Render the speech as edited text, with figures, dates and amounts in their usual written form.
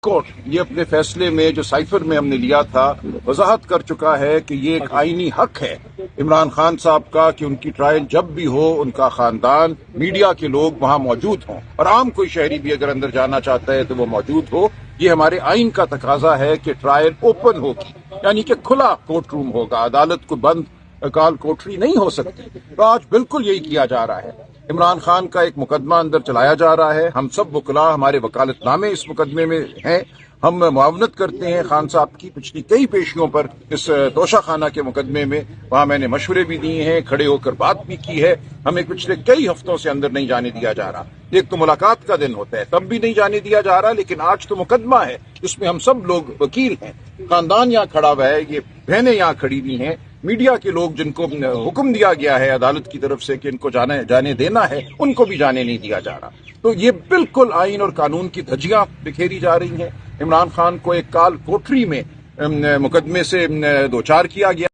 Court یہ اپنے فیصلے میں جو سائفر میں ہم نے لیا تھا وضاحت کر چکا ہے کہ یہ ایک آئینی حق ہے عمران خان صاحب کا کہ ان کی ٹرائل جب بھی ہو ان کا خاندان میڈیا کے لوگ وہاں موجود ہوں اور عام کوئی شہری بھی اگر اندر جانا چاہتا ہے تو وہ موجود ہو. یہ ہمارے آئین کا تقاضا ہے کہ ٹرائل اوپن ہوگی یعنی کہ کھلا کورٹ روم ہوگا. عدالت کو بند کال کوٹری نہیں ہو سکتی. تو آج بالکل یہی کیا جا رہا ہے. عمران خان کا ایک مقدمہ اندر چلایا جا رہا ہے. ہم سب وکلاء ہمارے وکالت نامے اس مقدمے میں ہیں. ہم معاونت کرتے ہیں خان صاحب کی پچھلی کئی پیشیوں پر اس توشہ خانہ کے مقدمے میں. وہاں میں نے مشورے بھی دیے ہیں, کھڑے ہو کر بات بھی کی ہے. ہمیں پچھلے کئی ہفتوں سے اندر نہیں جانے دیا جا رہا. ایک تو ملاقات کا دن ہوتا ہے تب بھی نہیں جانے دیا جا رہا, لیکن آج تو مقدمہ ہے جس میں ہم سب لوگ وکیل ہیں. خاندان یہاں کھڑا ہوا ہے, یہ بہنیں یہاں کھڑی ہوئی ہیں, میڈیا کے لوگ جن کو حکم دیا گیا ہے عدالت کی طرف سے کہ ان کو جانے دینا ہے ان کو بھی جانے نہیں دیا جا رہا. تو یہ بالکل آئین اور قانون کی دھجیاں بکھیری جا رہی ہیں. عمران خان کو ایک کال کوٹری میں مقدمے سے دوچار کیا گیا.